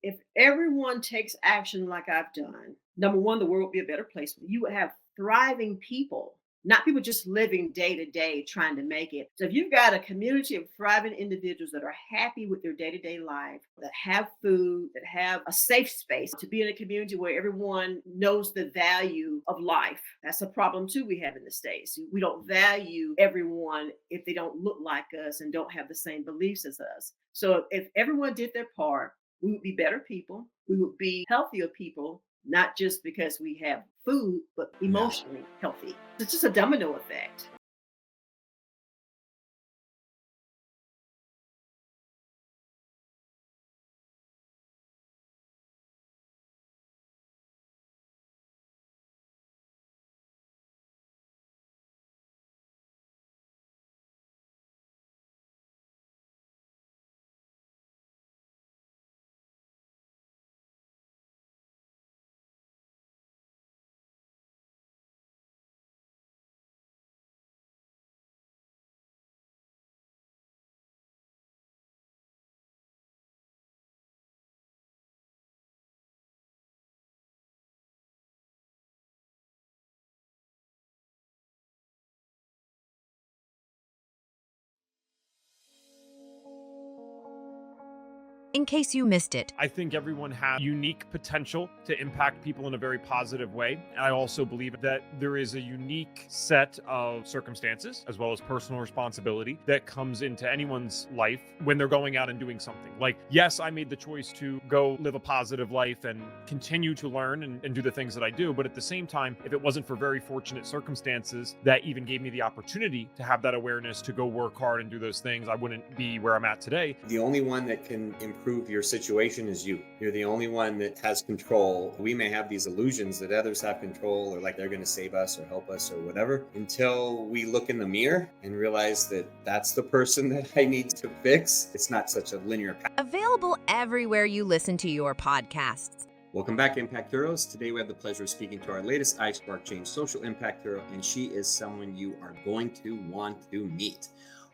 If everyone takes action like I've done, number one, the world would be a better place. You would have thriving people, not people just living day to day trying to make it. So if you've got a community of thriving individuals that are happy with their day to day life, that have food, that have a safe space to be in a community where everyone knows the value of life. That's a problem too we have in the States. We don't value everyone if they don't look like us and don't have the same beliefs as us. So if everyone did their part, we would be better people. We would be healthier people, not just because we have food, but Yeah. emotionally healthy. It's just a domino effect. In case you missed it. I think everyone has unique potential to impact people in a very positive way. And I also believe that there is a unique set of circumstances as well as personal responsibility that comes into anyone's life when they're going out and doing something. Like, yes, I made the choice to go live a positive life and continue to learn and do the things that I do. But at the same time, if it wasn't for very fortunate circumstances that even gave me the opportunity to have that awareness to go work hard and do those things, I wouldn't be where I'm at today. The only one that can improve your situation is you. You're the only one that has control. We may have these illusions that others have control or like they're going to save us or help us or whatever until we look in the mirror and realize that that's the person that I need to fix. It's not such a linear path. Available everywhere you listen to your podcasts. Welcome back, Impact Heroes. Today we have the pleasure of speaking to our latest iSpark Change social impact hero, and she is someone you are going to want to meet.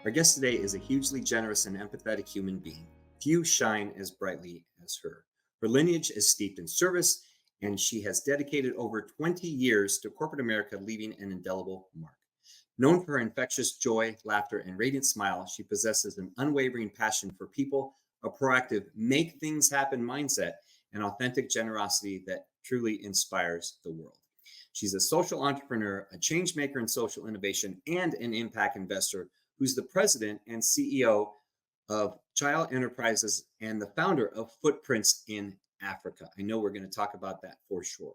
Our guest today is a hugely generous and empathetic human being. Few shine as brightly as her. Her lineage is steeped in service, and she has dedicated over 20 years to corporate America, leaving an indelible mark. Known for her infectious joy, laughter, and radiant smile, she possesses an unwavering passion for people, a proactive, make things happen mindset, and authentic generosity that truly inspires the world. She's a social entrepreneur, a change maker in social innovation, and an impact investor who's the president and CEO of Child Enterprises and the founder of Footprints in Africa. I know we're going to talk about that for sure.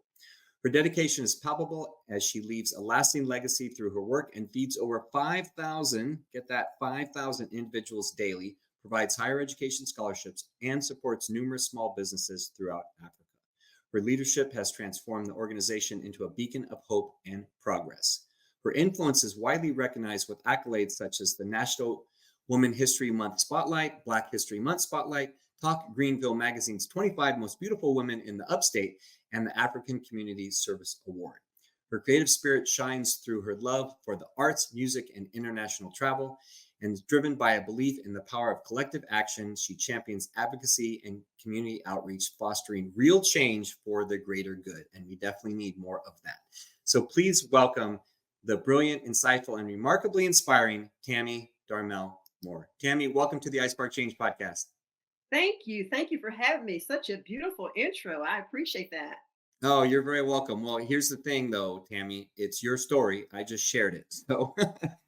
Her dedication is palpable as she leaves a lasting legacy through her work and feeds over 5,000, get that, 5,000 individuals daily, provides higher education scholarships, and supports numerous small businesses throughout Africa. Her leadership has transformed the organization into a beacon of hope and progress. Her influence is widely recognized with accolades such as the National Women History Month Spotlight, Black History Month Spotlight, Talk Greenville Magazine's 25 Most Beautiful Women in the Upstate, and the African Community Service Award. Her creative spirit shines through her love for the arts, music, and international travel, and is driven by a belief in the power of collective action. She champions advocacy and community outreach, fostering real change for the greater good. And we definitely need more of that. So please welcome the brilliant, insightful, and remarkably inspiring Tammy Darmel Moore. Tammy, welcome to the iSpark Change podcast. Thank you. Thank you for having me. Such a beautiful intro. I appreciate that. Oh, you're very welcome. Well, here's the thing though, Tammy, it's your story. I just shared it. So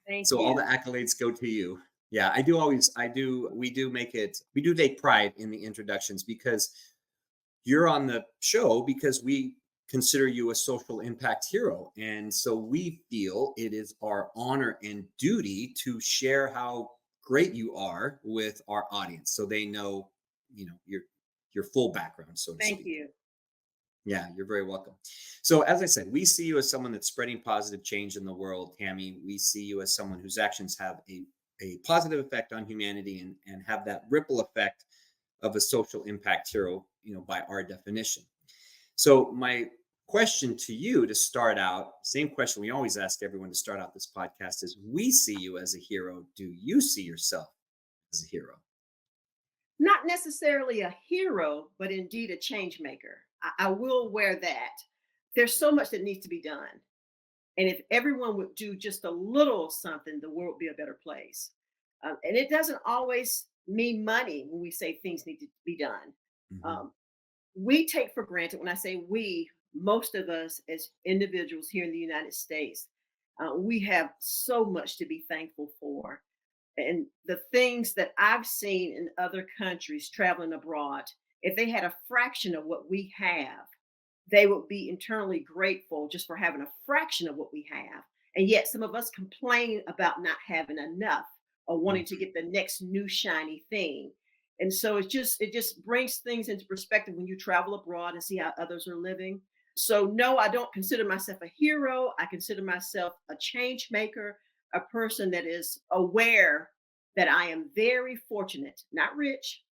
Thank so all the you. accolades go to you. Yeah, we do take pride in the introductions because you're on the show because we consider you a social impact hero. And so we feel it is our honor and duty to share how great you are with our audience so they know, your full background, so to Thank speak. you. Yeah, you're very welcome. So, as I said, we see you as someone that's spreading positive change in the world, Tammy. We see you as someone whose actions have a positive effect on humanity and have that ripple effect of a social impact hero, by our definition. So, my question to you to start out, same question we always ask everyone to start out this podcast is: we see you as a hero. Do you see yourself as a hero? Not necessarily a hero, but indeed a change maker. I will wear that. There's so much that needs to be done. And if everyone would do just a little something, the world would be a better place. And it doesn't always mean money when we say things need to be done. Hmm. Um, we take for granted, when I say we, most of us as individuals here in the United States, we have so much to be thankful for. And the things that I've seen in other countries traveling abroad, if they had a fraction of what we have, they would be internally grateful just for having a fraction of what we have. And yet some of us complain about not having enough or wanting to get the next new shiny thing. And so it just brings things into perspective when you travel abroad and see how others are living. So no, I don't consider myself a hero. I consider myself a change maker, a person that is aware that I am very fortunate, not rich,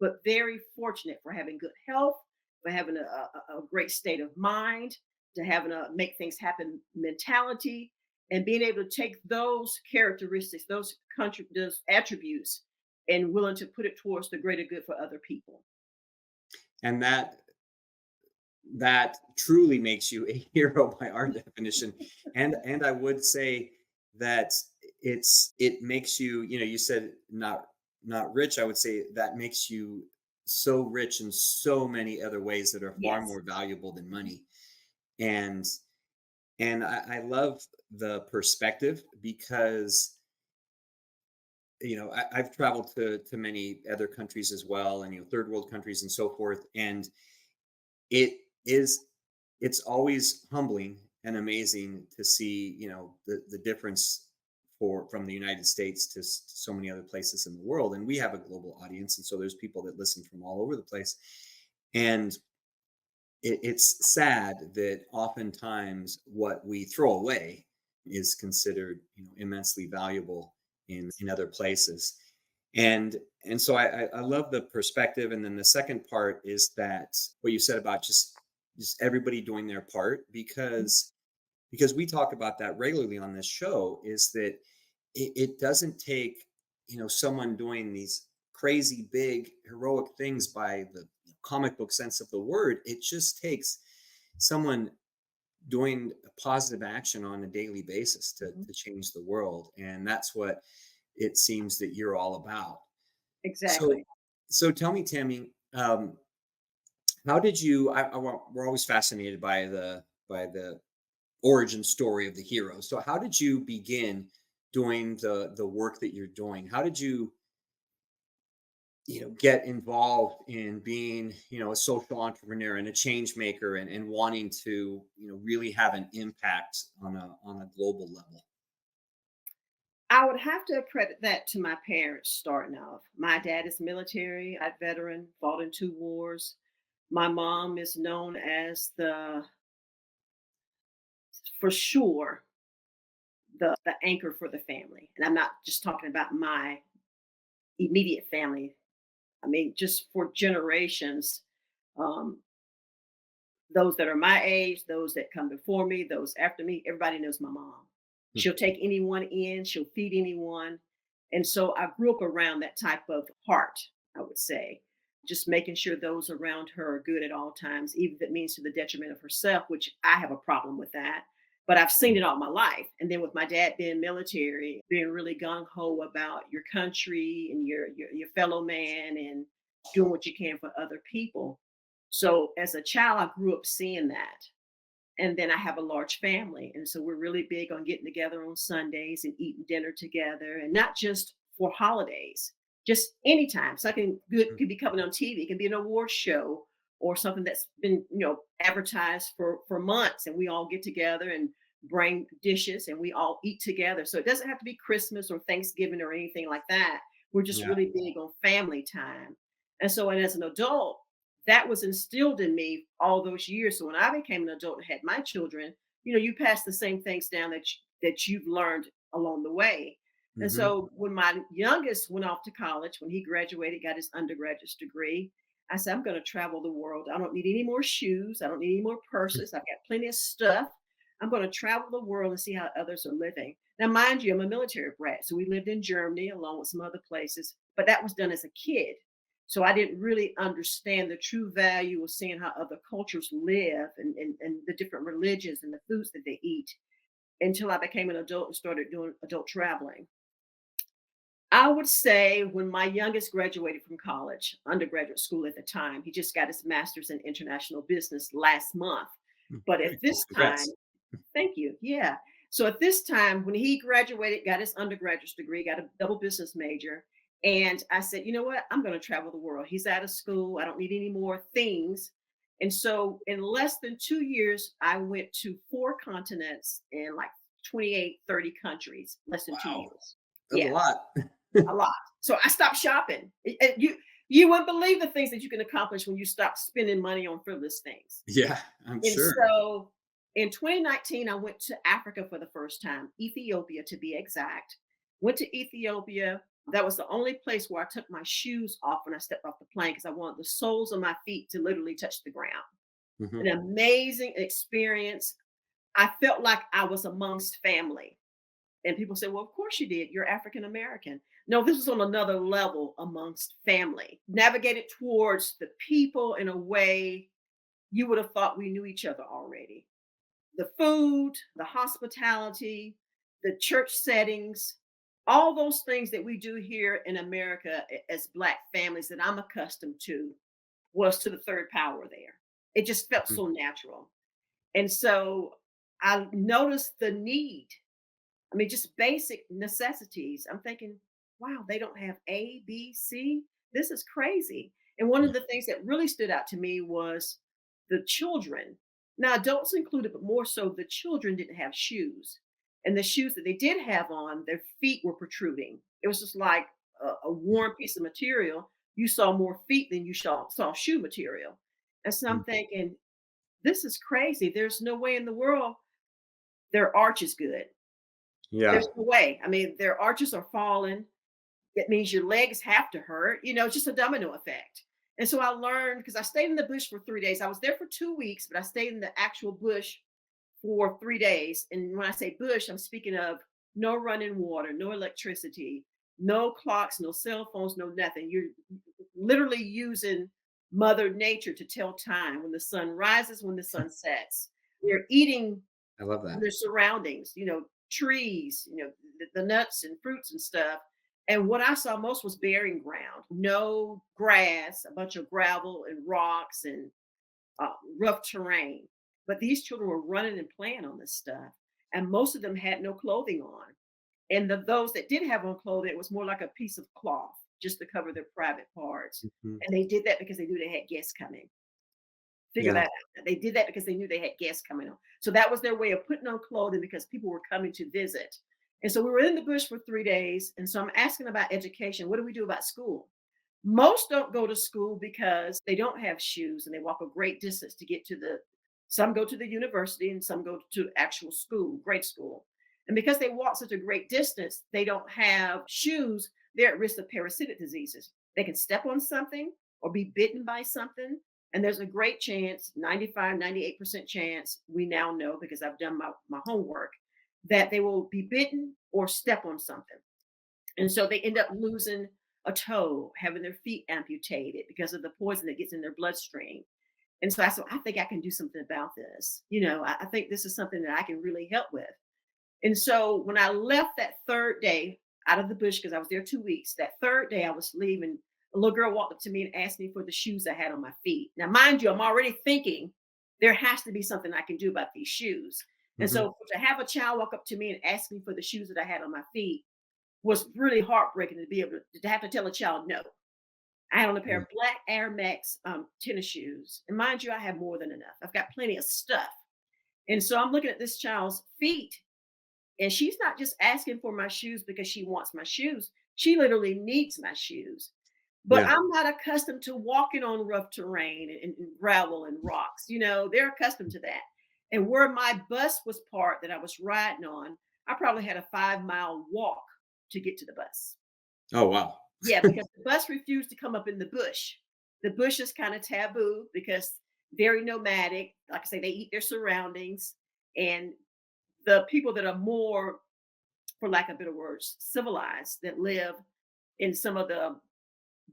but very fortunate for having good health, for having a great state of mind, to having a make things happen mentality, and being able to take those characteristics, those attributes, and willing to put it towards the greater good for other people. And that truly makes you a hero by our definition. And I would say that it makes you, you said not rich. I would say that makes you so rich in so many other ways that are far Yes. more valuable than money. And I love the perspective because I've traveled to many other countries as well, and third world countries and so forth. And it is it's always humbling and amazing to see the difference from the United States to so many other places in the world. And we have a global audience, and so there's people that listen from all over the place. And it's sad that oftentimes what we throw away is considered immensely valuable in other places. And so I love the perspective. And then the second part is that what you said about just everybody doing their part, because we talk about that regularly on this show, is that it doesn't take someone doing these crazy big heroic things by the comic book sense of the word. It just takes someone doing a positive action on a daily basis Mhm. to change the world. And that's what it seems that you're all about. So, Exactly. so tell me, Tammy, how did you? We're always fascinated by the origin story of the hero. So, how did you begin doing the work that you're doing? How did you get involved in being a social entrepreneur and a change maker, and wanting to really have an impact on a global level? I would have to credit that to my parents starting off. My dad is military, a veteran, fought in two wars. My mom is known as for sure, the anchor for the family. And I'm not just talking about my immediate family. I mean, just for generations, um, those that are my age, those that come before me, those after me, everybody knows my mom. She'll take anyone in, she'll feed anyone. And so I grew up around that type of heart, I would say, just making sure those around her are good at all times, even if it means to the detriment of herself, which I have a problem with that. But I've seen it all my life. And then with my dad being military, being really gung ho about your country and your fellow man and doing what you can for other people. So as a child, I grew up seeing that. And then I have a large family. And so we're really big on getting together on Sundays and eating dinner together, and not just for holidays, just anytime. Something good could be coming on TV. It can be an award show or something that's been, advertised for months. And we all get together and bring dishes and we all eat together. So it doesn't have to be Christmas or Thanksgiving or anything like that. We're just Yeah. really big on family time. And as an adult, that was instilled in me all those years. So when I became an adult and had my children, you pass the same things down that you've learned along the way. And Hmm. so when my youngest went off to college, when he graduated, got his undergraduate degree, I said, I'm going to travel the world. I don't need any more shoes. I don't need any more purses. I've got plenty of stuff. I'm going to travel the world and see how others are living. Now, mind you, I'm a military brat. So we lived in Germany along with some other places, but that was done as a kid. So I didn't really understand the true value of seeing how other cultures live and the different religions and the foods that they eat until I became an adult and started doing adult traveling. I would say when my youngest graduated from college, undergraduate school at the time, he just got his master's in international business last month. But Very at cool. this time, Congrats. thank you. Yeah. So at this time, when he graduated, got his undergraduate degree, got a double business major, and I said, you know what? I'm going to travel the world. He's out of school. I don't need any more things. And so in less than 2 years, I went to four continents in like 28, 30 countries, less than two Wow. years. That's a Yeah, lot. a lot. So I stopped shopping. You wouldn't believe the things that you can accomplish when you stop spending money on frivolous things. Yeah, I'm And sure. so in 2019, I went to Africa for the first time, Ethiopia to be exact. Went to Ethiopia. That was the only place where I took my shoes off when I stepped off the plane because I wanted the soles of my feet to literally touch the ground. Mhm. An amazing experience. I felt like I was amongst family. And people say, well, of course you did. You're African American. No, this was on another level amongst family. Navigated towards the people in a way you would have thought we knew each other already. The food, the hospitality, the church settings, all those things that we do here in America as Black families that I'm accustomed to was to the third power there. It just felt Mhm. so natural. And so I noticed the need. I mean, just basic necessities. I'm thinking, wow, they don't have A, B, C. This is crazy. And one Yeah. of the things that really stood out to me was the children. Now, adults included, but more so the children didn't have shoes. And the shoes that they did have on, their feet were protruding. It was just like a worn piece of material. You saw more feet than you saw shoe material. And so Mm. I'm thinking, this is crazy. There's no way in the world their arch is good. Yeah. There's no way. I mean, their arches are falling. That means your legs have to hurt, just a domino effect. And so I learned because I stayed in the bush for 3 days. I was there for 2 weeks, but I stayed in the actual bush for 3 days. And when I say bush, I'm speaking of no running water, no electricity, no clocks, no cell phones, no nothing. You're literally using Mother Nature to tell time when the sun rises, when the sun sets. They're eating I love that. their surroundings, trees, the nuts and fruits and stuff. And what I saw most was bearing ground, no grass, a bunch of gravel and rocks and rough terrain. But these children were running and playing on this stuff. And most of them had no clothing on. And those that did have on clothing, it was more like a piece of cloth just to cover their private parts. Mhm. And they did that because they knew they had guests coming. Figure Yeah. that out. They did that because they knew they had guests coming on. So that was their way of putting on clothing because people were coming to visit. And so we were in the bush for 3 days. And so I'm asking about education. What do we do about school? Most don't go to school because they don't have shoes and they walk a great distance to get to some go to the university and some go to actual school, grade school. And because they walk such a great distance, they don't have shoes, they're at risk of parasitic diseases. They can step on something or be bitten by something. And there's a great chance, 95, 98% chance, we now know because I've done my homework, that they will be bitten or step on something. And so they end up losing a toe, having their feet amputated because of the poison that gets in their bloodstream. And so I said, I think I can do something about this. I think this is something that I can really help with. And so when I left that third day out of the bush, because I was there 2 weeks, that third day I was leaving, a little girl walked up to me and asked me for the shoes I had on my feet. Now, mind you, I'm already thinking there has to be something I can do about these shoes. And Mhm. so to have a child walk up to me and ask me for the shoes that I had on my feet was really heartbreaking to be able to have to tell a child no. I had on a pair Yeah. of black Air Max tennis shoes. And mind you, I have more than enough. I've got plenty of stuff. And so I'm looking at this child's feet and she's not just asking for my shoes because she wants my shoes. She literally needs my shoes. But Yeah. I'm not accustomed to walking on rough terrain and gravel and rocks. They're accustomed to that. And where my bus was parked that I was riding on, I probably had a 5-mile walk to get to the bus. Oh, wow. Yeah, because the bus refused to come up in the bush. The bush is kind of taboo because very nomadic. Like I say, they eat their surroundings. And the people that are more, for lack of better words, civilized, that live in some of the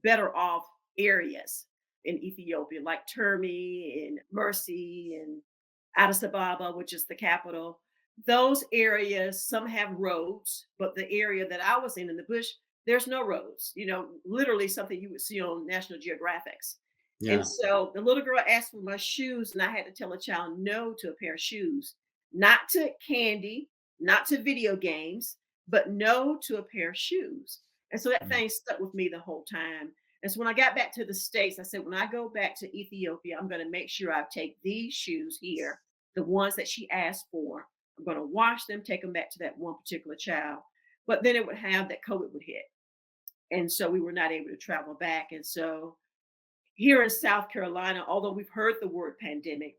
better off areas in Ethiopia, like Termi and Mercy and Addis Ababa, which is the capital. Those areas, some have roads, but the area that I was in the bush, there's no roads, literally something you would see on National Geographics. And Yeah. so the little girl asked for my shoes, and I had to tell a child no to a pair of shoes, not to candy, not to video games, but no to a pair of shoes. And so that Mm. thing stuck with me the whole time. And so when I got back to the States, I said, when I go back to Ethiopia, I'm going to make sure I take these shoes here, the ones that she asked for. I'm going to wash them, take them back to that one particular child. But then it would have that COVID would hit. And so we were not able to travel back. And so here in South Carolina, although we've heard the word pandemic,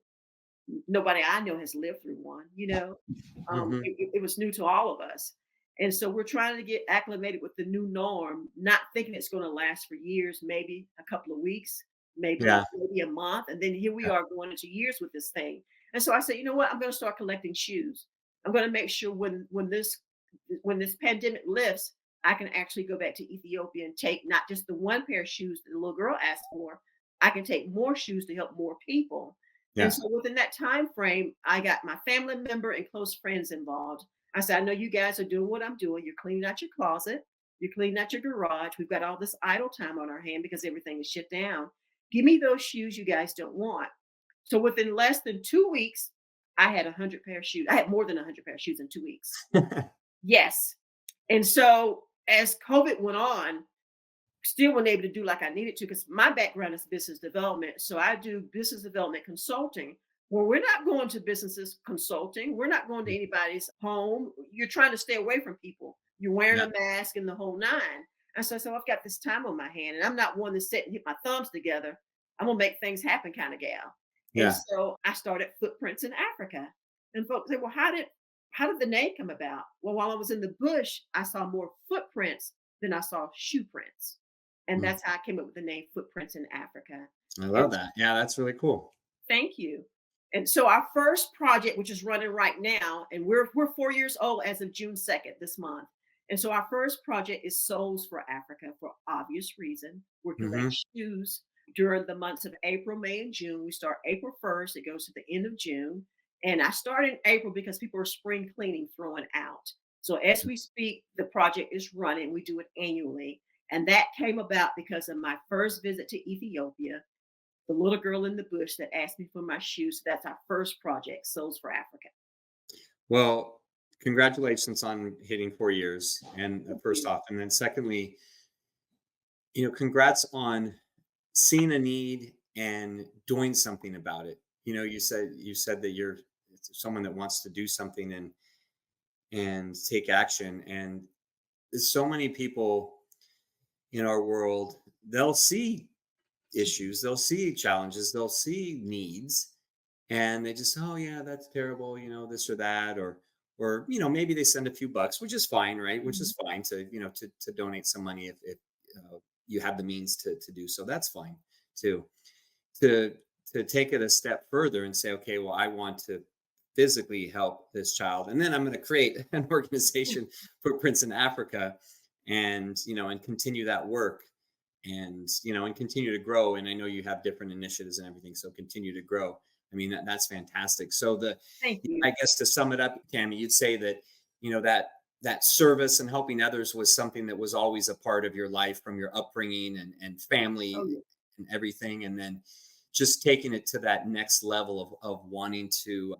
nobody I know has lived through one. Hmm. It was new to all of us. And so we're trying to get acclimated with the new norm, not thinking it's going to last for years, maybe a couple of weeks, Yeah. maybe a month. And then here we are going into years with this thing. And so I said, you know what? I'm going to start collecting shoes. I'm going to make sure when this pandemic lifts, I can actually go back to Ethiopia and take not just the one pair of shoes that the little girl asked for. I can take more shoes to help more people. And Yeah. so within that time frame, I got my family member and close friends involved. I said, I know you guys are doing what I'm doing. You're cleaning out your closet. You're cleaning out your garage. We've got all this idle time on our hand because everything is shut down. Give me those shoes you guys don't want. So within less than 2 weeks, I had 100 pair of shoes. I had more than 100 pair of shoes in 2 weeks. Yes. And so as COVID went on, still wasn't able to do like I needed to because my background is business development. So I do business development consulting. Well, we're not going to businesses consulting. We're not going to anybody's home. You're trying to stay away from people. You're wearing Yeah. a mask and the whole nine. And so I've got this time on my hand, and I'm not one to sit and hit my thumbs together. I'm gonna make things happen kind of gal. And Yeah. so I started Footprints in Africa. And folks say, well, how did the name come about? Well, while I was in the bush, I saw more footprints than I saw shoe prints. And Mm. that's how I came up with the name Footprints in Africa. I And love that. Yeah, that's really cool. thank you. And so our first project, which is running right now, and we're 4 years old as of June 2nd this month. And so our first project is Souls for Africa for obvious reason. We're Hmm. collecting shoes during the months of April, May, and June. We start April 1st, it goes to the end of June. And I started in April because people are spring cleaning, throwing out. So as we speak, the project is running. We do it annually. And that came about because of my first visit to Ethiopia, the little girl in the bush that asked me for my shoes. That's our first project, Souls for Africa. Well, congratulations on hitting 4 years. And Thank first you. off, and then secondly, congrats on seeing a need and doing something about it. You said that you're someone that wants to do something and take action. And there's so many people in our world, they'll see issues, they'll see challenges, they'll see needs, and they just, oh yeah, that's terrible, this or that, or maybe they send a few bucks, which is fine, right? Which Mhm. is fine to to donate some money if you have the means to do so. That's fine too. To to take it a step further and say, okay, well, I want to physically help this child, and then I'm going to create an organization, Footprints in Africa, and continue that work, and continue to grow. And I know you have different initiatives and everything, so continue to grow. I mean, that's fantastic. So Thank you. I guess to sum it up, Tammy, you'd say that that service and helping others was something that was always a part of your life from your upbringing and family Oh, yeah. and everything, and then just taking it to that next level of wanting to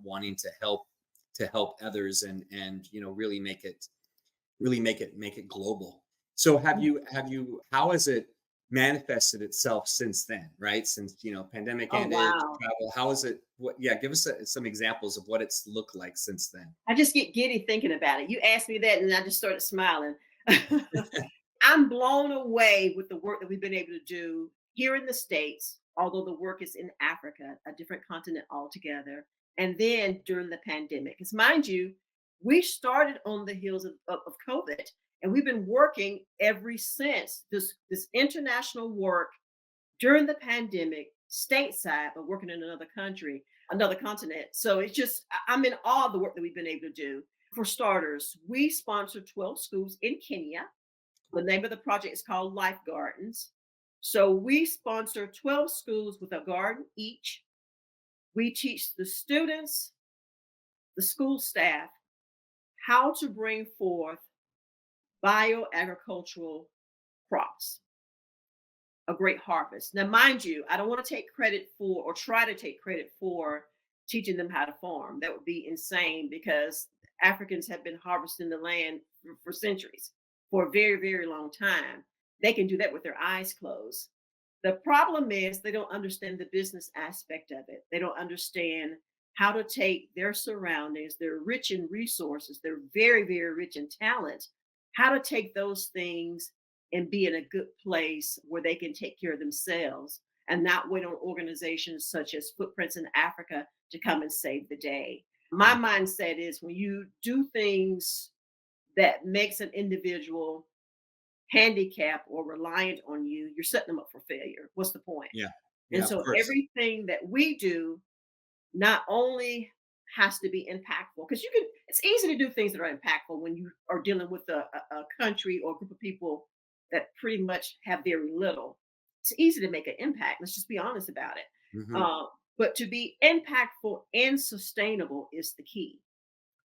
help others, and really make it global. So have you how has it manifested itself since then, right? Since pandemic Oh, ended, wow. travel, how is it, what yeah, give us some examples of what it's looked like since then. I just get giddy thinking about it. You asked me that, and I just started smiling. I'm blown away with the work that we've been able to do here in the States, although the work is in Africa, a different continent altogether. And then during the pandemic, because mind you, we started on the heels of COVID, and we've been working ever since this international work during the pandemic, stateside, but working in another country, another continent. So it's just, I'm in awe of the work that we've been able to do. For starters, we sponsor 12 schools in Kenya. The name of the project is called Life Gardens. So we sponsor 12 schools with a garden each. We teach the students, the school staff, how to bring forth bioagricultural crops, a great harvest. Now, mind you, I don't want to take credit for or try to take credit for teaching them how to farm. That would be insane because Africans have been harvesting the land for centuries, for a very, very long time. They can do that with their eyes closed. The problem is they don't understand the business aspect of it. They don't understand how to take their surroundings. They're rich in resources. They're very, very rich in talent. How to take those things and be in a good place where they can take care of themselves and not wait on organizations such as Footprints in Africa to come and save the day. My mindset is when you do things that makes an individual handicapped or reliant on you, you're setting them up for failure. What's the point? Yeah. And Yeah, of so course. everything that we do not only has to be impactful, because you can, it's easy to do things that are impactful when you are dealing with a country or a group of people that pretty much have very little. It's easy to make an impact. Let's just be honest about it. Hmm. Uh, but to be impactful and sustainable is the key.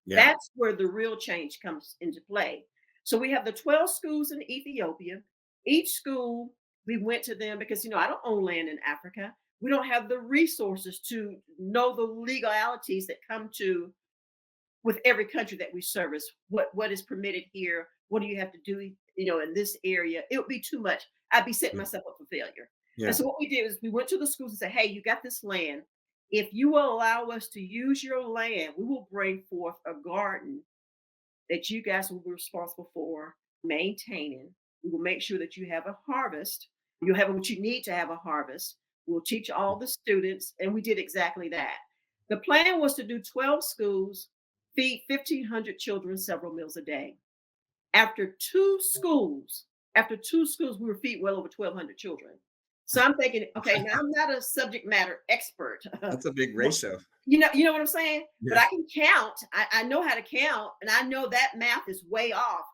Yeah. That's where the real change comes into play. So we have the 12 schools in Ethiopia. Each school, we went to them because, I don't own land in Africa. We don't have the resources to know the legalities that come to with every country that we service. What is permitted here? What do you have to do, in this area? It would be too much. I'd be setting Yeah. myself up for failure. And Yeah. so what we did is we went to the schools and said, hey, you got this land. If you will allow us to use your land, we will bring forth a garden that you guys will be responsible for maintaining. We will make sure that you have a harvest. You'll have what you need to have a harvest. We'll teach all the students, and we did exactly that. The plan was to do 12 schools, feed 1,500 children several meals a day. After two schools, we were feeding well over 1,200 children. So I'm thinking, okay, now I'm not a subject matter expert. That's a big Well, ratio. you know what I'm saying? But Yeah. I can count. I know how to count, and I know that math is way off.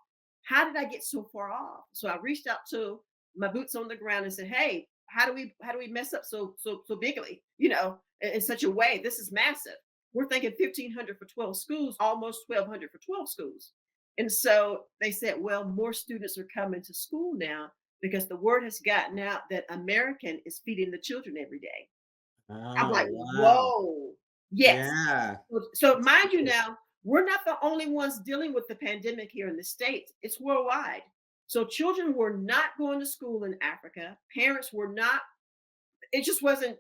How did I get so far off? So I reached out to my boots on the ground and said, "Hey, how do we mess up so bigly? In such a way. This is massive. We're thinking 1,500 for 12 schools, almost 1,200 for 12 schools." And so they said, "Well, more students are coming to school now because the word has gotten out that American is feeding the children every day." I'm Oh, like, wow. whoa, yes. Yeah. So That's pretty mind you cool. now, we're not the only ones dealing with the pandemic here in the States. It's worldwide. So children were not going to school in Africa. Parents were not, it just wasn't,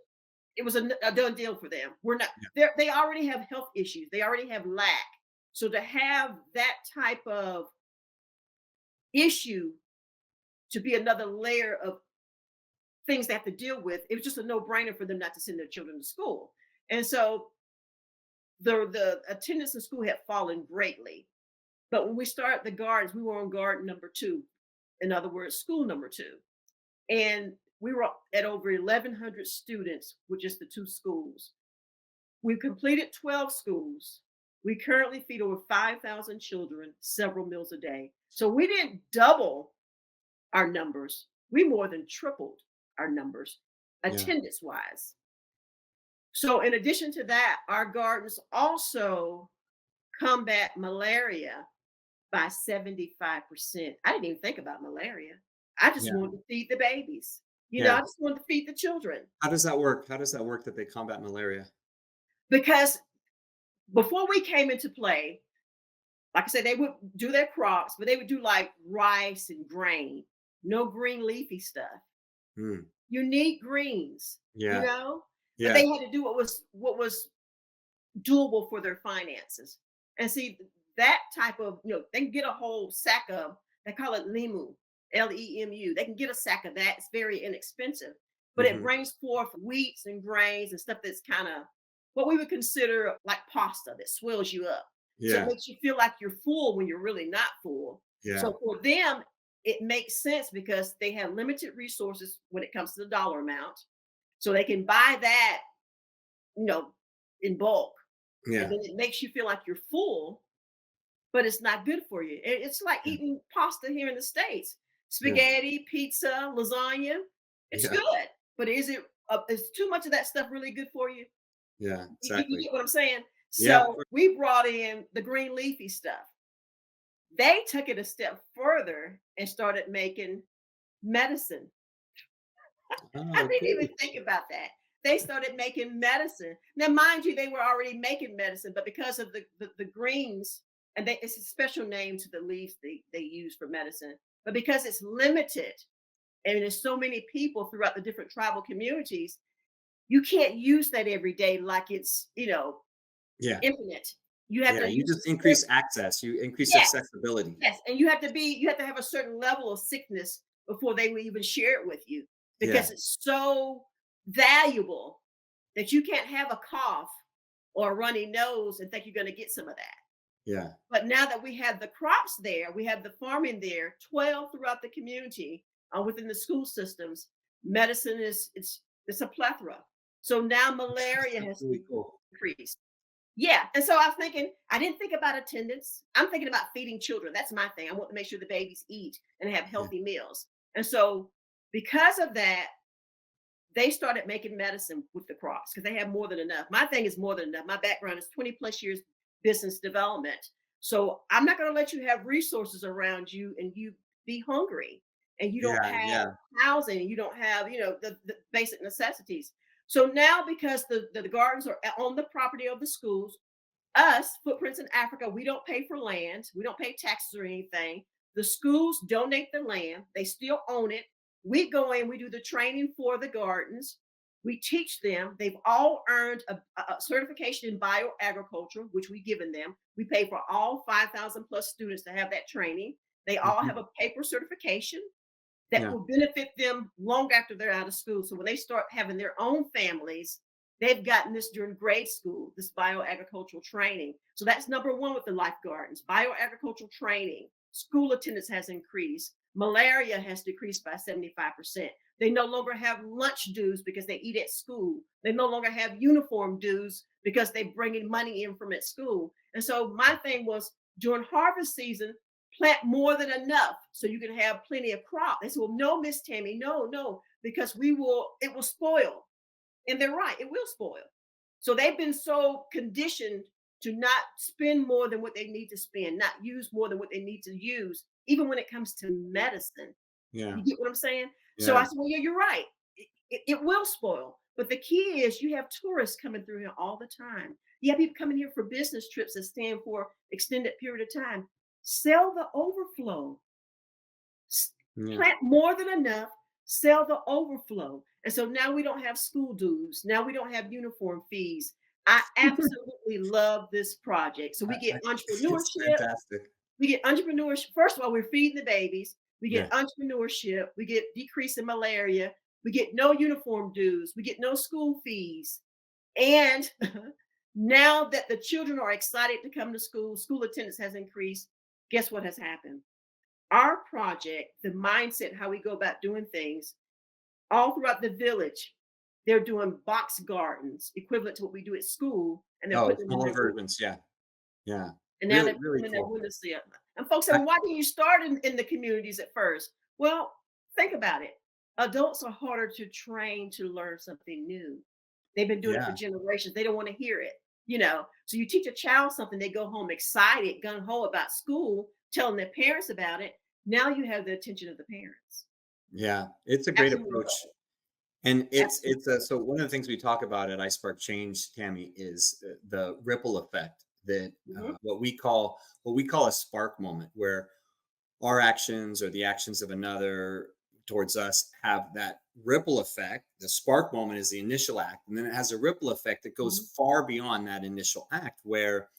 it was a done deal for them. We're not, Yeah. they already have health issues. They already have lack. So to have that type of issue to be another layer of things they have to deal with, it was just a no-brainer for them not to send their children to school. And so the attendance in school had fallen greatly. But when we started the gardens, we were on garden number 2. In other words, school number 2. And we were at over 1,100 students with just the 2 schools. We've completed 12 schools. We currently feed over 5,000 children several meals a day. So we didn't double our numbers. We more than tripled our numbers Yeah. attendance wise. So in addition to that, our gardens also combat malaria by 75%. I didn't even think about malaria. I just Yeah. wanted to feed the babies. I Yeah. just wanted to feed the children How does that work? How does that work that they combat malaria? because before we came into play, like I said, they would do their crops, but they would do like rice and grain, no green leafy stuff. Mm. You need greens, Yeah. but Yeah. they had to do what was doable for their finances. And see, that type of, they can get a whole sack of, they call it limu, Lemu. They can get a sack of that. It's very inexpensive, but it Hmm. brings forth wheats and grains and stuff that's kind of what we would consider like pasta that swells you up. So it Yeah. makes you feel like you're full when you're really not full. Yeah. So for them, it makes sense because they have limited resources when it comes to the dollar amount. So they can buy that, you know, in bulk, and Yeah. then it makes you feel like you're full, but it's not good for you. It's like Yeah. eating pasta here in the States, Yeah. spaghetti, pizza, lasagna. It's Yeah. good, but is too much of that stuff really good for you? Yeah. You Exactly. get what I'm saying? Yeah. So we brought in the green leafy stuff. They took it a step further and started making medicine. I Oh, didn't cool. even think about that. They started making medicine. Now, mind you, they were already making medicine, but because of the greens, and it's a special name to the leaves they use for medicine, but because it's limited and there's so many people throughout the different tribal communities, you can't use that every day like it's, Yeah. infinite. You have Yeah. to You use just it. increase access. You increase Yes, accessibility. yes, and you have to have a certain level of sickness before they will even share it with you Yeah. because it's so valuable that you can't have a cough or a runny nose and think you're going to get some of that. Yeah. But now that we have the crops there, we have the farming there, 12 throughout the community, within the school systems, medicine it's a plethora. So now malaria That's has really cool. increased. Yeah, and so I was thinking, I didn't think about attendance. I'm thinking about feeding children. That's my thing. I want to make sure the babies eat and have Yeah. healthy meals. And so because of that, they started making medicine with the crops because they have more than enough. My thing is more than enough. My background is 20 plus years business development. So I'm not going to let you have resources around you and you be hungry and you don't Yeah. have Yeah. housing and you don't have, the basic necessities. So now because the gardens are on the property of the schools, us, Footprints in Africa, we don't pay for land. We don't pay taxes or anything. The schools donate the land. They still own it. We go in, we do the training for the gardens. We teach them. They've all earned a certification in bioagriculture, which we've given them. We pay for all 5,000 plus students to have that training. They all Mhm. have a paper certification that Yeah. will benefit them long after they're out of school. So when they start having their own families, they've gotten this during grade school, this bioagricultural training. So that's number one with the life gardens, bioagricultural training. School attendance has increased. Malaria has decreased by 75%. They no longer have lunch dues because they eat at school. They no longer have uniform dues because they're bringing money in from at school. And so my thing was during harvest season, plant more than enough so you can have plenty of crop. They said, well, no, Miss Tammy, no, because it will spoil. And they're right, it will spoil. So they've been so conditioned to not spend more than what they need to spend, not use more than what they need to use, even when it comes to medicine. Yeah. You get what I'm saying? So I Yeah. said, well, yeah, you're right. It will spoil. But the key is you have tourists coming through here all the time. You have people coming here for business trips that stand for extended period of time. Sell the overflow. Yeah. Plant more than enough, sell the overflow. And so now we don't have school dues. Now we don't have uniform fees. I absolutely love this project. So we I get it's entrepreneurship. fantastic. We get entrepreneurship. First of all, we're feeding the babies. We Yeah. get entrepreneurship. We get decrease in malaria. We get no uniform dues. We get no school fees. And now that the children are excited to come to school, school attendance has increased. Guess what has happened? Our project, the mindset, how we go about doing things, all throughout the village, they're doing box gardens, equivalent to what we do at school, and they're Oh, putting them in smaller their windows. versions. Yeah. Yeah. And now Really, they're putting really them in their cool. windowsill. And folks say, I, well, why didn't you start in the communities at first? Well, think about it. Adults are harder to train to learn something new. They've been doing it for yeah. generations. They don't want to hear it. So you teach a child something, they go home excited, gung ho about school, telling their parents about it. Now you have the attention of the parents. Yeah. It's a great Absolutely approach. love it. And it's Absolutely. so one of the things we talk about at I Spark Change, Tammy, is the ripple effect that Mhm. what we call a spark moment, where our actions or the actions of another towards us have that ripple effect. The spark moment is the initial act, and then it has a ripple effect that Mhm. goes far beyond that initial act, where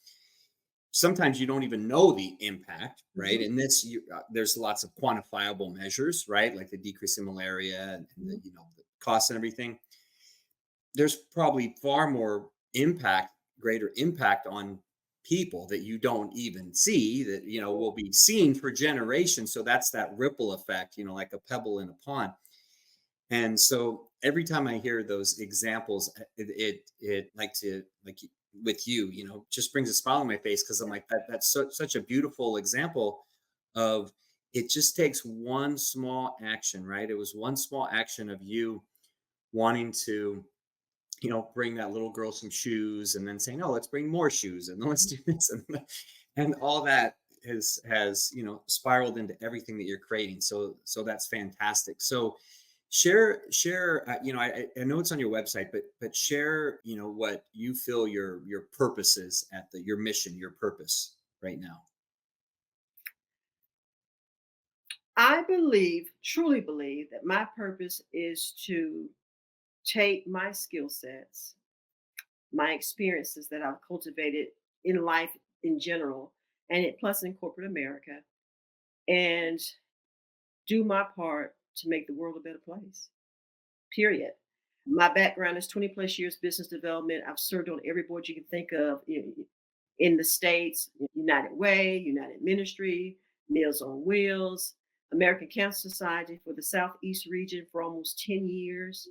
sometimes you don't even know the impact, right? Mhm. And there's lots of quantifiable measures, right? Like the decrease in malaria and the Mhm. the costs and everything. There's probably far more impact, greater impact on people that you don't even see that will be seen for generations. So that's that ripple effect, like a pebble in a pond. And so every time I hear those examples, it with you, just brings a smile on my face because I'm like that's such a beautiful example of it just takes one small action, right? It was one small action of you wanting to, bring that little girl some shoes, and then saying, "Oh, let's bring more shoes, and then let's do this," and all that has spiraled into everything that you're creating. So that's fantastic. So share. I know it's on your website, but share what you feel your purpose is at your mission, your purpose right now. I believe, truly believe, that my purpose is to take my skill sets, my experiences that I've cultivated in life in general, and it plus in corporate America, and do my part to make the world a better place. Period. My background is 20 plus years business development. I've served on every board you can think of in the States: United Way, United Ministry, Meals on Wheels, American Cancer Society for the Southeast region for almost 10 years.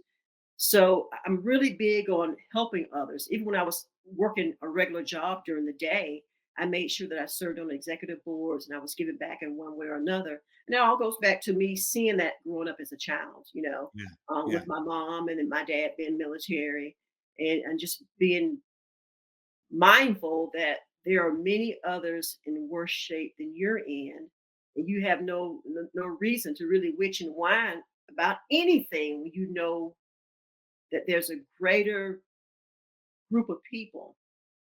So I'm really big on helping others. Even when I was working a regular job during the day, I made sure that I served on executive boards and I was giving back in one way or another. And it all goes back to me seeing that growing up as a child, Yeah. with Yeah. my mom and then my dad being military, and just being mindful that there are many others in worse shape than you're in. And you have no reason to really witch and whine about anything when you know that there's group of people,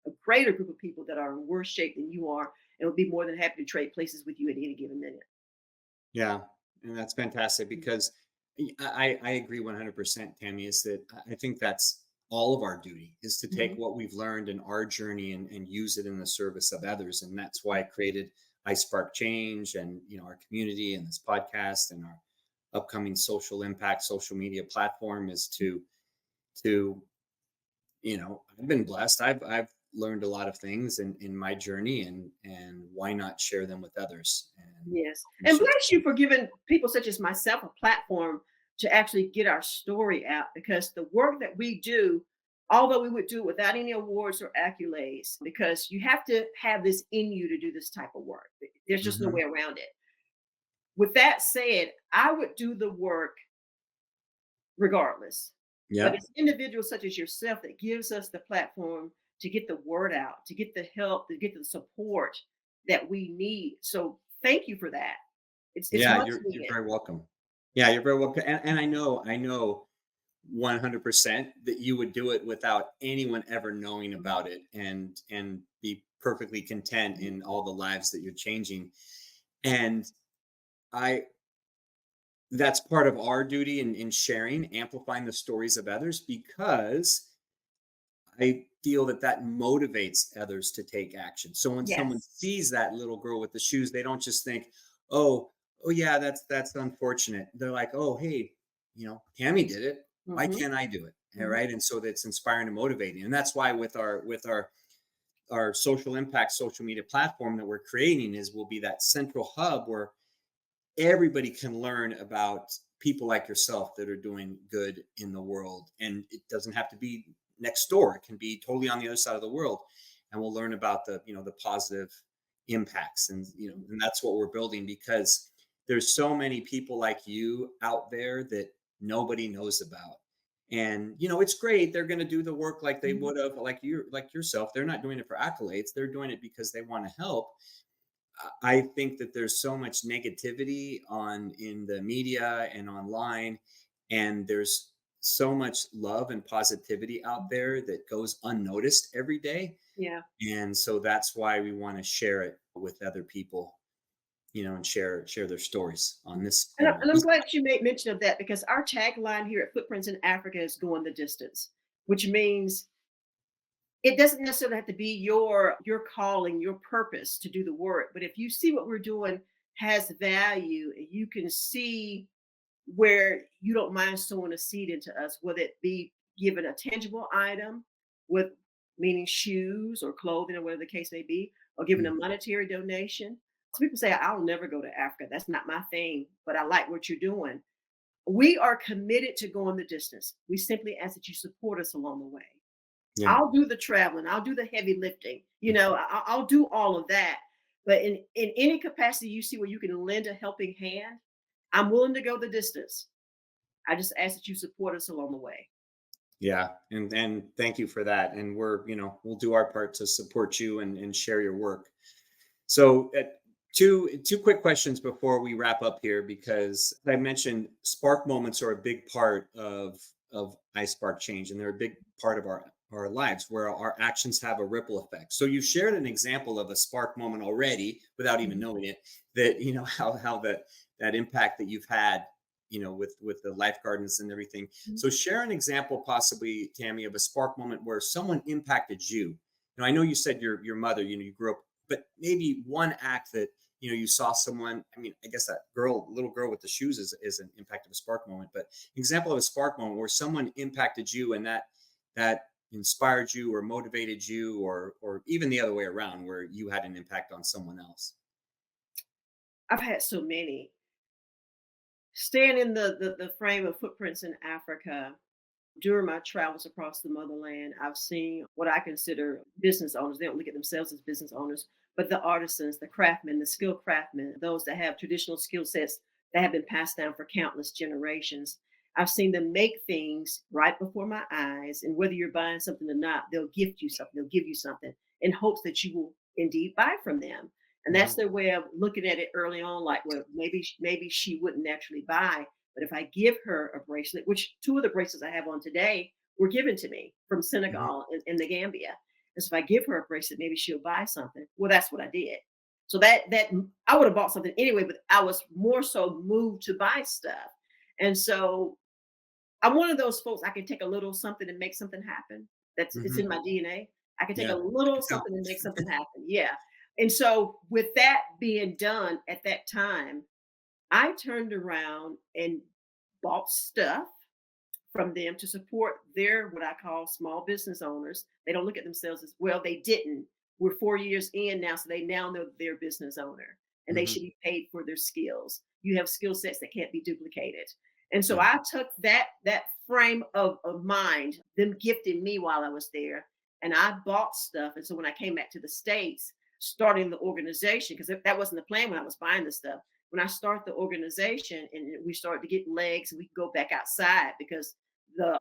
a greater group of people that are in worse shape than you are, and will be more than happy to trade places with you at any given minute. Yeah, and that's fantastic because I agree 100%, Tammy, is that I think that's all of our duty is to take Mhm. what we've learned in our journey and use it in the service of others. And that's why I created I Spark Change and our community and this podcast and our upcoming social impact social media platform is to I've been blessed. I've learned a lot of things in my journey, and why not share them with others Yes. and And share. bless you for giving people such as myself a platform to actually get our story out, because the work that we do, although we would do it without any awards or accolades, because you have to have this in you to do this type of work. There's just no Mhm. way around it. With that said, I would do the work regardless. But Yep. it's individuals such as yourself that gives us the platform to get the word out, to get the help, to get the support that we need. So thank you for that. It's Yeah, much you're needed. very welcome. Yeah, you're very welcome. And I know 100% that you would do it without anyone ever knowing about it and be perfectly content in all the lives that you're changing. And I that's part of our duty in sharing, amplifying the stories of others because I feel that that motivates others to take action. So when someone Yes. sees that little girl with the shoes, they don't just think, "Oh, oh yeah, that's unfortunate." They're like, "Oh, hey, Tammy did it. Why Mhm, can't I do it?" All mhm. right, and so that's inspiring and motivating. And that's why with our social impact social media platform that we're creating is will be that central hub where everybody can learn about people like yourself that are doing good in the world. And it doesn't have to be next door. It can be totally on the other side of the world. And we'll learn about the positive impacts. And that's what we're building because there's so many people like you out there that nobody knows about. And it's great. They're going to do the work like they Mhm. would have, like yourself. They're not doing it for accolades. They're doing it because they want to help. I think that there's so much negativity in the media and online, and there's so much love and positivity out there that goes unnoticed every day. Yeah. And so that's why we want to share it with other people, and share their stories on this, And I'm glad you made mention of that, because our tagline here at Footprints in Africa is going the distance, which means it doesn't necessarily have to be your calling, your purpose to do the work. But if you see what we're doing has value, and you can see where you don't mind sowing a seed into us, whether it be given a tangible item, with meaning shoes or clothing or whatever the case may be, or giving a Mhm. monetary donation. So people say, I'll never go to Africa. That's not my thing, but I like what you're doing. We are committed to going the distance. We simply ask that you support us along the way. Yeah. I'll do the traveling. I'll do the heavy lifting. I'll do all of that. But in any capacity you see where you can lend a helping hand, I'm willing to go the distance. I just ask that you support us along the way. Yeah, and thank you for that. And we're, we'll do our part to support you and share your work. So, two quick questions before we wrap up here, because I mentioned spark moments are a big part of I Spark Change, and they're a big part of our lives, where our actions have a ripple effect. So you shared an example of a spark moment already without even Mhm. knowing it, that how that impact that you've had, with the life gardens and everything. Mhm. So share an example, possibly, Tammy, of a spark moment where someone impacted you. I know you said your mother, you grew up, but maybe one act that you saw someone. I mean, I guess that little girl with the shoes is an impact of a spark moment, but example of a spark moment where someone impacted you, and that inspired you or motivated you, or even the other way around, where you had an impact on someone else. I've had so many. Staying in the frame of footprints in Africa, during my travels across the motherland, I've seen what I consider business owners. They don't look at themselves as business owners, but the artisans, the craftsmen, the skilled craftsmen, those that have traditional skill sets that have been passed down for countless generations. I've seen them make things right before my eyes. And whether you're buying something or not, they'll gift you something, they'll give you something in hopes that you will indeed buy from them. And that's Mhm. their way of looking at it early on, like, well, maybe she wouldn't naturally buy, but if I give her a bracelet, which two of the bracelets I have on today were given to me from Mhm. Senegal in the Gambia. And so if I give her a bracelet, maybe she'll buy something. Well, that's what I did. So that I would have bought something anyway, but I was more so moved to buy stuff. And so I'm one of those folks, I can take a little something and make something happen. It's Mhm. in my DNA. I can take a Yeah, I little can tell. something and make something happen. Yeah. And so with that being done at that time, I turned around and bought stuff from them to support their what I call small business owners. They don't look at themselves as well, they didn't. We're 4 years in now, so they now know they're business owner and they Mhm. should be paid for their skills. You have skill sets that can't be duplicated. And so Yeah. I took that frame of mind, them gifting me while I was there, and I bought stuff. And so when I came back to the States, starting the organization, because that wasn't the plan when I was buying the stuff. When I start the organization and we started to get legs and we could go back outside because the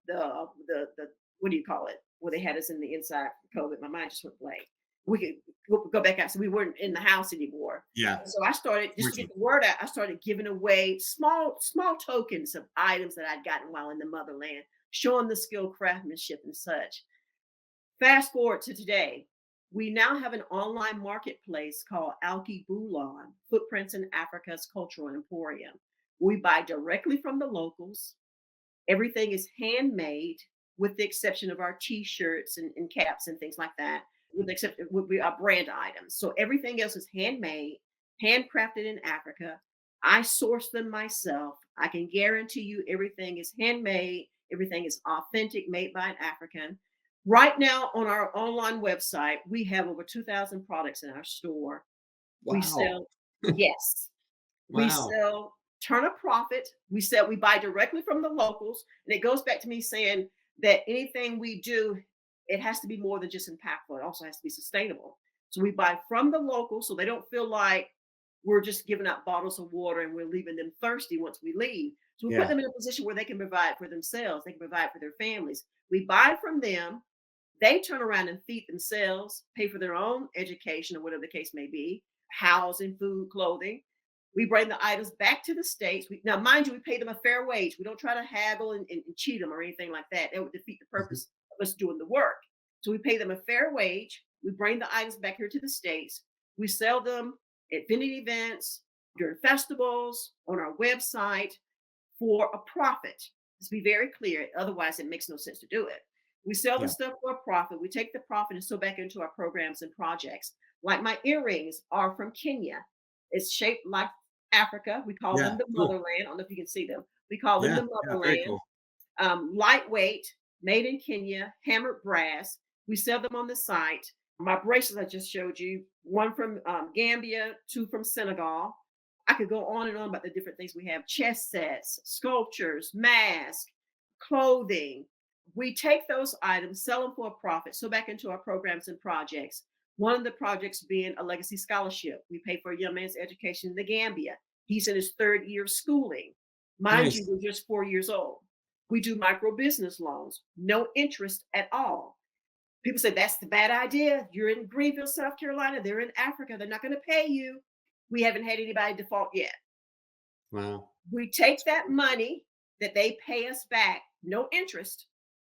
what do you call it? Where they had us in the inside for COVID. My mind just went blank. We could go back out, so we weren't in the house anymore. Yeah. And so I started just to get Working. the word out. I started giving away small tokens of items that I'd gotten while in the motherland, showing the skill craftsmanship and such. Fast forward to today, we now have an online marketplace called Alki Bulon, Footprints in Africa's Cultural Emporium. We buy directly from the locals. Everything is handmade with the exception of our t-shirts and caps and things like that, with the exception would be our brand items. So everything else is handmade, handcrafted in Africa. I source them myself. I can guarantee you everything is handmade, everything is authentic, made by an African. Right now on our online website, we have over 2,000 products in our store. We Wow. sell, yes, we Wow. sell, turn a profit. We buy directly from the locals. And it goes back to me saying that anything we do, it has to be more than just impactful. It also has to be sustainable. So we buy from the locals so they don't feel like we're just giving out bottles of water and we're leaving them thirsty once we leave. So we put Yeah. them in a position where they can provide for themselves, they can provide for their families. We buy from them, they turn around and feed themselves, pay for their own education or whatever the case may be, housing, food, clothing. We bring the items back to the States. Now, mind you, we pay them a fair wage. We don't try to haggle and cheat them or anything like that. That would defeat the Mhm. purpose of us doing the work. So we pay them a fair wage. We bring the items back here to the States. We sell them at vending events, during festivals, on our website for a profit. Let's be very clear. Otherwise, it makes no sense to do it. We sell the Yeah. stuff for a profit. We take the profit and sew back into our programs and projects. Like my earrings are from Kenya. It's shaped like Africa. We call them Yeah. the Cool. motherland. I don't know if you can see them. We call them Yeah. the Yeah. Very motherland. cool. Lightweight, made in Kenya, hammered brass. We sell them on the site. My bracelets I just showed you, one from Gambia, two from Senegal. I could go on and on about the different things we have: chess sets, sculptures, masks, clothing. We take those items, sell them for a profit, so back into our programs and projects. One of the projects being a legacy scholarship. We pay for a young man's education in the Gambia. He's in his third year of schooling. Mind you, Nice. we're just 4 years old. We do micro business loans, no interest at all. People say that's the bad idea. You're in Greenville, South Carolina. They're in Africa. They're not going to pay you. We haven't had anybody default yet. Wow. We take that money that they pay us back, no interest.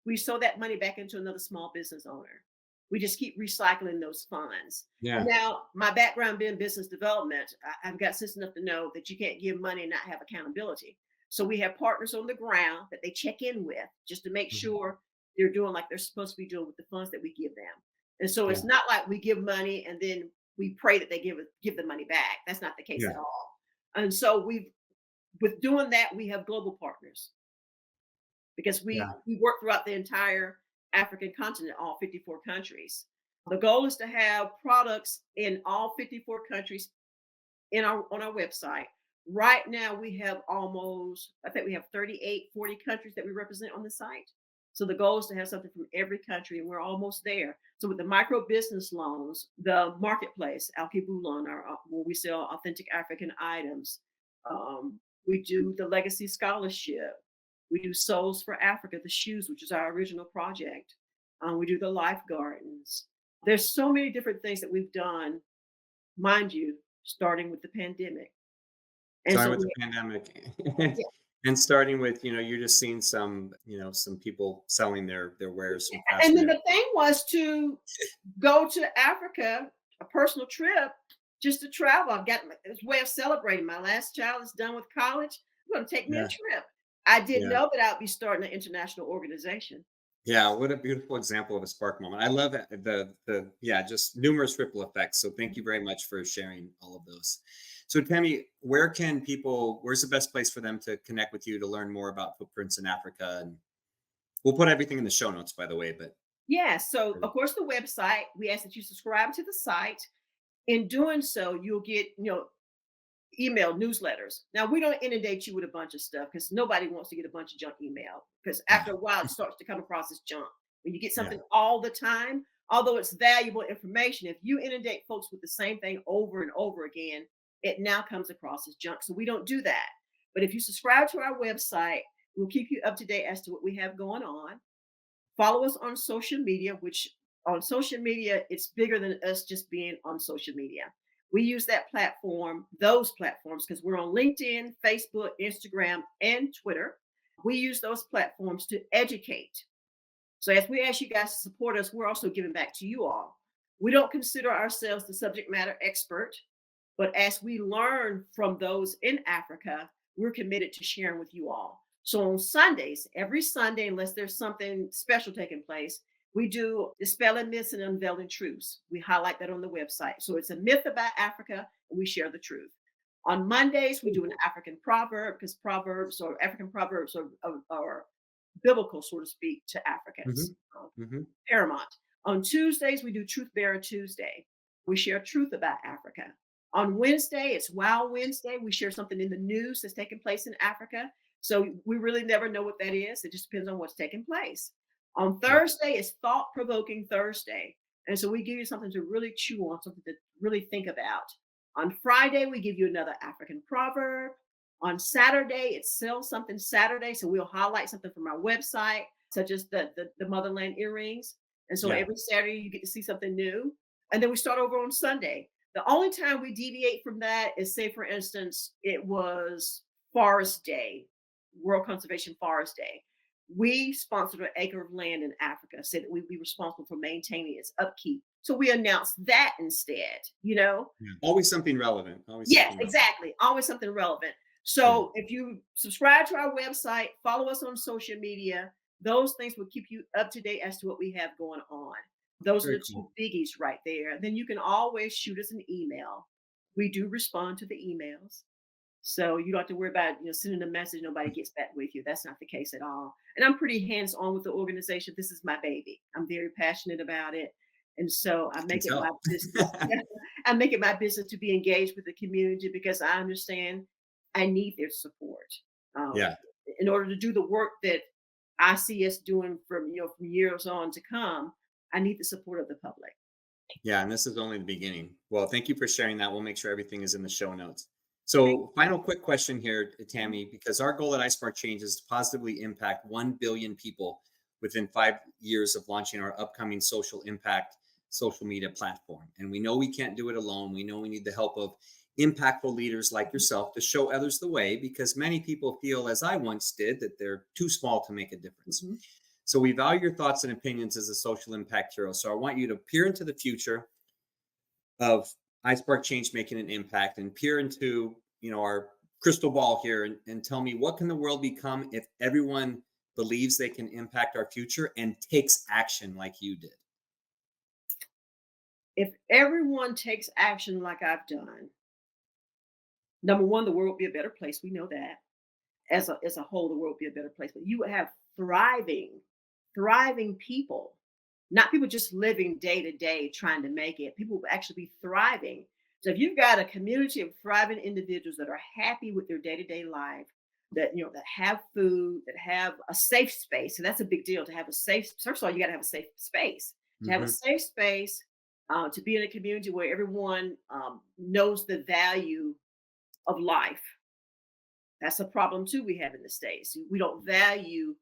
We sow that money back into another small business owner. We just keep recycling those funds. Yeah. Now, my background being business development, I've got sense enough to know that you can't give money and not have accountability. So we have partners on the ground that they check in with just to make Mhm. sure they're doing like they're supposed to be doing with the funds that we give them. And so Yeah. it's not like we give money and then we pray that they give the money back. That's not the case Yeah. at all. And so with doing that, we have global partners because Yeah. we work throughout the entire African continent, all 54 countries. The goal is to have products in all 54 countries on our website. Right now, we have I think we have 38, 40 countries that we represent on the site. So the goal is to have something from every country, and we're almost there. So with the micro business loans, the marketplace, Alkibulon, where we sell authentic African items, we do the legacy scholarship. We do Souls for Africa, the shoes, which is our original project. We do the life gardens. There's so many different things that we've done, mind you, starting with the pandemic. And Starting so with the we, pandemic. yeah. And starting with, you're just seeing some people selling their wares from past And then generations. the thing was to go to Africa, a personal trip, just to travel. I've got this way of celebrating. My last child is done with college. I'm going to take me a Yeah. trip. I didn't Yeah. know that I'd be starting an international organization. Yeah, what a beautiful example of a spark moment. I love it, the yeah, just numerous ripple effects. So thank you very much for sharing all of those. So Tammy, where's the best place for them to connect with you to learn more about footprints in Africa? And we'll put everything in the show notes, by the way, but Yeah. So, of course, the website, we ask that you subscribe to the site. In doing so, you'll get, email newsletters. Now, we don't inundate you with a bunch of stuff because nobody wants to get a bunch of junk email because after a while it starts to come across as junk. When you get yeah, something all the time, although it's valuable information, if you inundate folks with the same thing over and over again, it now comes across as junk. So we don't do that. But if you subscribe to our website, we'll keep you up to date as to what we have going on. Follow us on social media, which on social media, it's bigger than us just being on social media. We use those platforms, because we're on LinkedIn, Facebook, Instagram, and Twitter. We use those platforms to educate. So as we ask you guys to support us, we're also giving back to you all. We don't consider ourselves the subject matter expert, but as we learn from those in Africa, we're committed to sharing with you all. So on Sundays, every Sunday, unless there's something special taking place, we do Dispelling Myths and Unveiling Truths. We highlight that on the website. So it's a myth about Africa, and we share the truth. On Mondays, we do an African proverb, because proverbs or African proverbs are biblical, so to speak, to hmm Africans, hmm paramount. On Tuesdays, we do Truth Bearer Tuesday. We share truth about Africa. On Wednesday, it's Wow Wednesday. We share something in the news that's taking place in Africa. So we really never know what that is. It just depends on what's taking place. On yeah, Thursday, it's Thought Provoking Thursday. And so we give you something to really chew on, something to really think about. On Friday, we give you another African proverb. On Saturday, it's Sell Something Saturday. So we'll highlight something from our website, such as the Motherland earrings. And so yeah. every Saturday, you get to see something new. And then we start over on Sunday. The only time we deviate from that is, say, for instance, it was Forest Day, World Conservation Forest Day. We sponsored an acre of land in Africa, said that we'd be responsible for maintaining its upkeep. So we announced that instead. Yeah. Always something relevant. Always Yes, something relevant. exactly. Always something relevant. Yeah. So if you subscribe to our website, follow us on social media, those things will keep you up to date as to what we have going on. Those are Very the two cool. biggies right there. Then you can always shoot us an email. We do respond to the emails. So you don't have to worry about sending a message, nobody gets back with you. That's not the case at all. And I'm pretty hands-on with the organization. This is my baby. I'm very passionate about it. And so I I can make it my tell. business. I make it my business to be engaged with the community because I understand I need their support. Um, Yeah. in order to do the work that I see us doing from years on to come, I need the support of the public. Yeah, and this is only the beginning. Well, thank you for sharing that. We'll make sure everything is in the show notes. Thank So, you. final quick question here, Mhm. Tammy, because our goal at iSpark Change is to positively impact 1 billion people within 5 years of launching our upcoming social impact social media platform. And we know we can't do it alone. We know we need the help of impactful leaders like yourself to show others the way because many people feel, as I once did, that they're too small to make a difference. Mhm. So we value your thoughts and opinions as a social impact hero. So I want you to peer into the future of iSpark Change making an impact and peer into our crystal ball here and tell me what can the world become if everyone believes they can impact our future and takes action like you did. If everyone takes action like I've done, number one, the world would be a better place. We know that. As a whole, the world would be a better place. But you would have thriving people, not people just living day to day trying to make it. People will actually be thriving. So if you've got a community of thriving individuals that are happy with their day to day life, that have food, that have a safe space, and that's a big deal to have a safe. First of all, you got to have a safe space. To have a Hmm. safe space, to be in a community where everyone knows the value of life. That's a problem too we have in the States. We don't value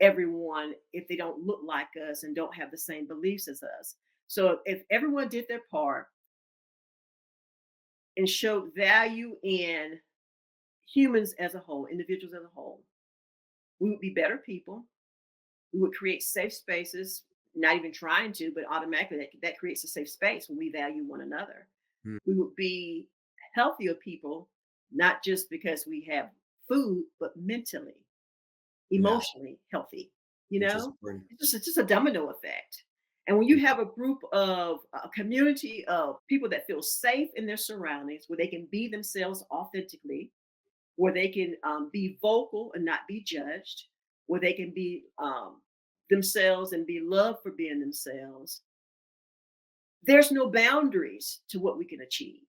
everyone if they don't look like us and don't have the same beliefs as us. So if everyone did their part and showed value in humans as a whole, individuals as a whole, we would be better people. We would create safe spaces, not even trying to, but automatically that creates a safe space when we value one another. We would be healthier people, not just because we have food, but mentally, Yeah, emotionally healthy. You which is know, important. it's just a domino effect. And when you have a group of a community of people that feel safe in their surroundings, where they can be themselves authentically, where they can be vocal and not be judged, where they can be themselves and be loved for being themselves, there's no boundaries to what we can achieve.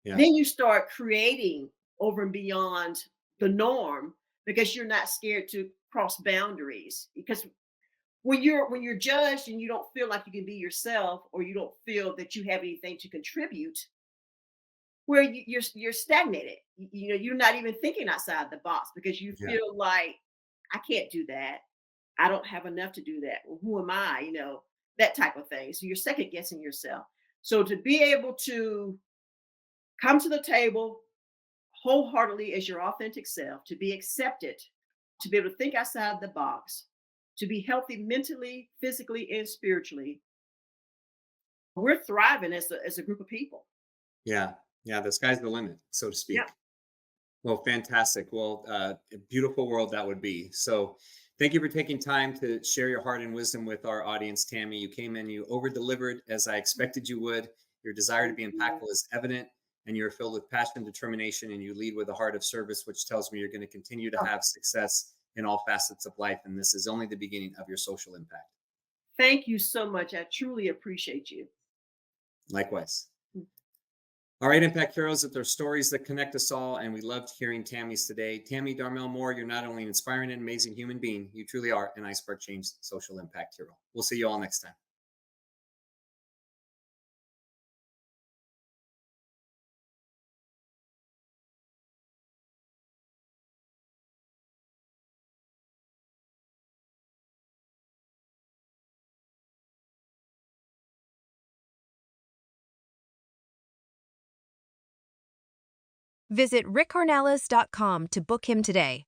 Yeah, Then you start creating over and beyond the norm because you're not scared to cross boundaries. Because when you're judged and you don't feel like you can be yourself, or you don't feel that you have anything to contribute, where you're stagnated. You're not even thinking outside the box because you yeah, feel like I can't do that. I don't have enough to do that. Well, who am I? That type of thing. So you're second guessing yourself. So to be able to come to the table wholeheartedly as your authentic self, to be accepted, to be able to think outside the box, to be healthy mentally, physically, and spiritually, we're thriving as a group of people. yeah, yeah. The sky's the limit, so to Yeah. speak. Well, fantastic. Well, a beautiful world that would be. So, thank you for taking time to share your heart and wisdom with our audience, Tammy. You came in, you over delivered as I expected you would. Your desire to Thank be you. impactful is evident, and you're filled with passion, determination, and you lead with a heart of service, which tells me you're going to continue to Oh, have success in all facets of life. And this is only the beginning of your social impact. thank you so much. I truly appreciate you. Likewise. All right, Impact Heroes, that there are stories that connect us all, and we loved hearing Tammy's today. Tammy Darmel Moore, you're not only an inspiring and amazing human being, you truly are an iSpark Change social impact hero. We'll see you all next time. Visit rickornelis.com to book him today.